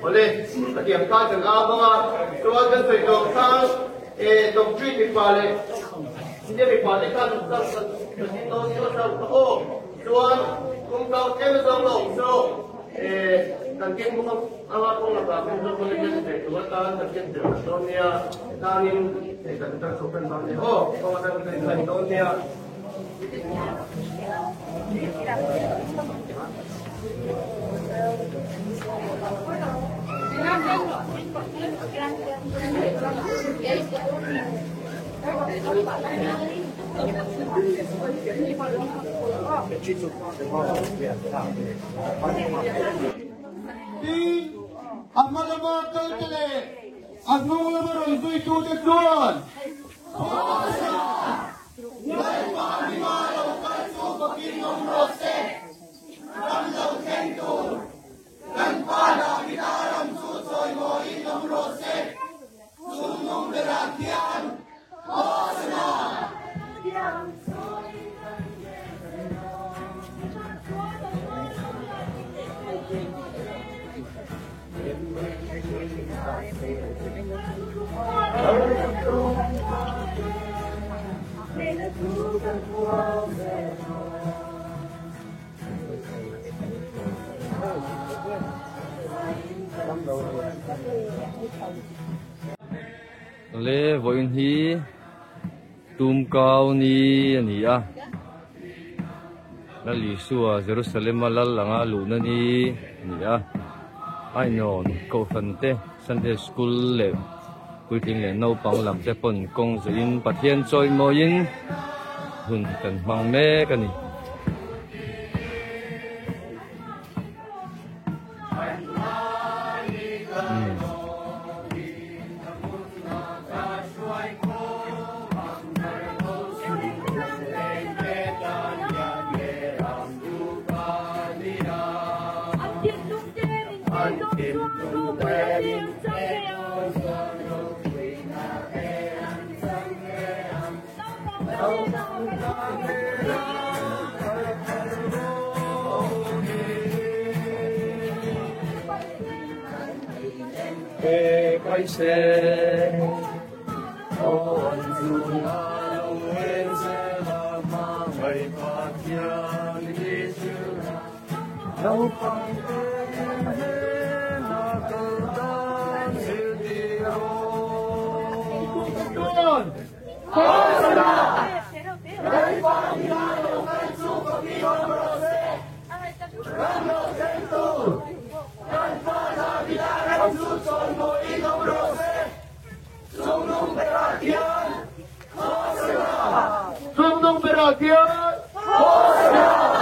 Oleh, điểm cao chẳng ao không à? Tôi cần phải đọc sang đọc truy bị quả lệ. Xin bị quả lệ cần xin tôi sao ô tôi cũng đâu cái dòng lồng số cần kiến cũng không là cả cũng không có để tôi ta cần kiến được tôi nha ta nên để cần ta số phần bằng này ô tôi đang cần phải tôi nha Di amalama kaltele agnulama rozui tude tuan. Le voin hi tum kau ni ani a la li suwa Jerusalem lal langa lu na ni a ai non ko fan te Sunday school le quy trình le no pang lam te pon kong zo in pathian choi mo in hun kan mang me ka ni se on zuna wen se la ma mai pa kya li ju no pang na ko dan se di ro Hosanna Dai pa ni lo kai su ko mi on ro se Rano sento Dai pa na vi la ram su son mo i no ro se Sumnung Perhatian Hosanna Sumnung Perhatian Hosanna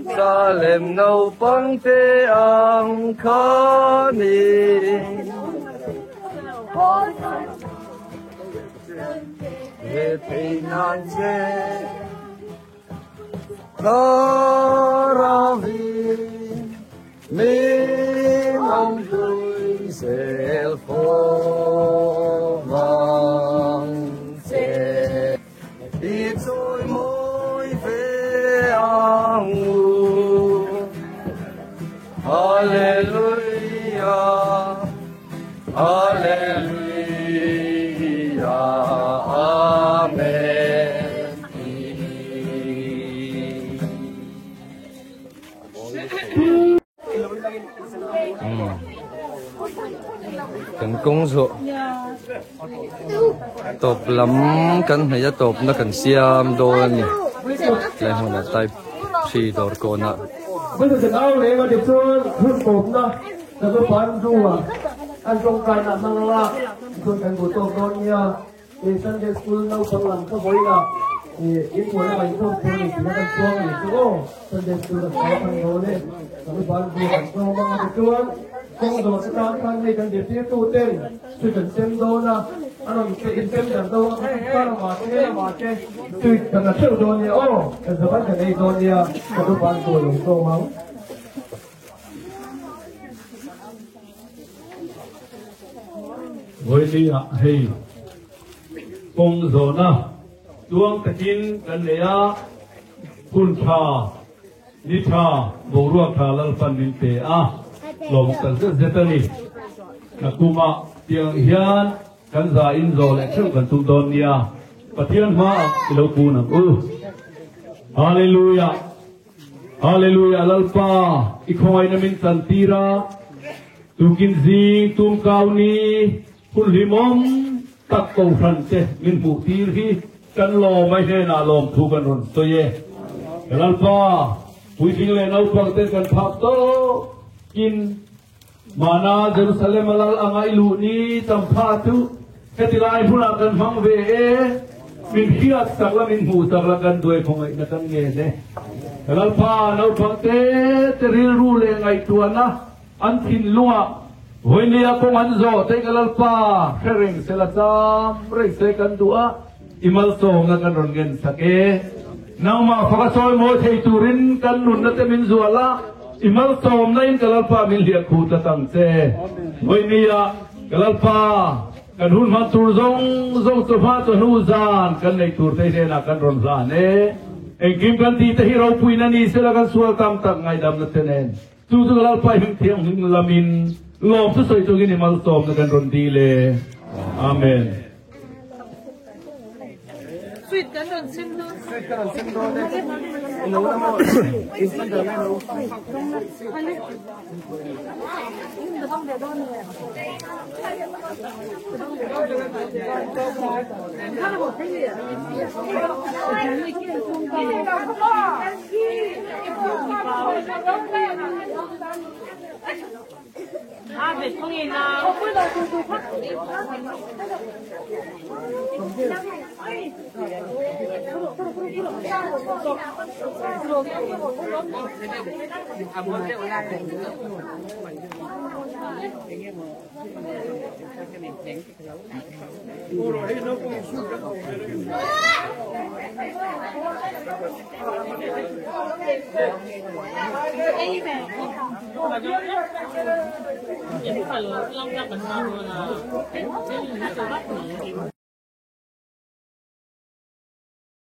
Jerusalem nau pang te ang kanin về thì nan che đó ra vì mình ông tôi sẽ phố vang che đi rồi môi về ang Hallelujah, Hallelujah, Amen. Cần công số top lắm cần hay top nó cần xiêm đồ nè lại hôm nay tay xì đồ con ạ. Bây giờ thì áo này mà được cho hút cốm đó, là tôi bán rùa, ăn trong cái là mang la, tôi cần bổ tông con nha, thì Sunday school nấu trong làm các bối là, thì ít buổi là mình không thì chỉ là con thì chỗ, Sunday school là cái thằng đó đấy, tôi bán rùa ăn trong mang được chuan, con đồ sẽ làm thằng này cần để tiếp tu tên, tôi cần xem đó là, anh nói xem rằng đâu, cái là mà cái, tôi cần là theo đó nha, ô, giờ bắt cái này đó nha, tôi bán rùa dùng tô máu. với đi hạ hay công rồi na tuang takin kan lea kun tha ni tha boruak tha lal pan min te a lom kan zetani nakuma tiang hian kan za in zo le thil kan tum don nia pathian ma ilo kunam hallelujah hallelujah lalpa ikhoi na min tantira tukin zing tum kauniคุณลิมอมตักโตฟันเจมินบุตีที่กันลอไม่ใช่นาลอมถูกันรนตัวเย่ลัลป้าผู้ทิ้งเลยเอาฟังเต้กันพับโตกินมานาเยรูซาเล็มลัลอังไอลูนี้จำพาตุแค่ที่ไรผู้นักกันฟังเวมินเฮียสักละมินหูสักละกันด้วยของไอ้นักเงี้ยเนี่ยลัลป้าเอาฟังเต้จะเรียนรู้เลยไงตัวนะอันทินลัววันนี้aku manzo tegalal pa kering selasam rei sekan dua imal song akan rongen sake nama fakasoi mo thei turin kan nun na te min zuala imal som nain galal pa min liak khu ta tang seวันนี้galal pa kan hun ma tur zong to fa to nu zan kan nei tur te na kan ron zan engkim kan ti te hiro puina ni sela kan sual tam tak ngai dam na tenen tu galal pa hing thiang hing lamin lom tu soi tu gini mal som na kan rondi le amen sweet kan ron sim no Ino na mo, instant na mo. 아, 배통이나. Jadi kalau langkah benar mana, jadi itu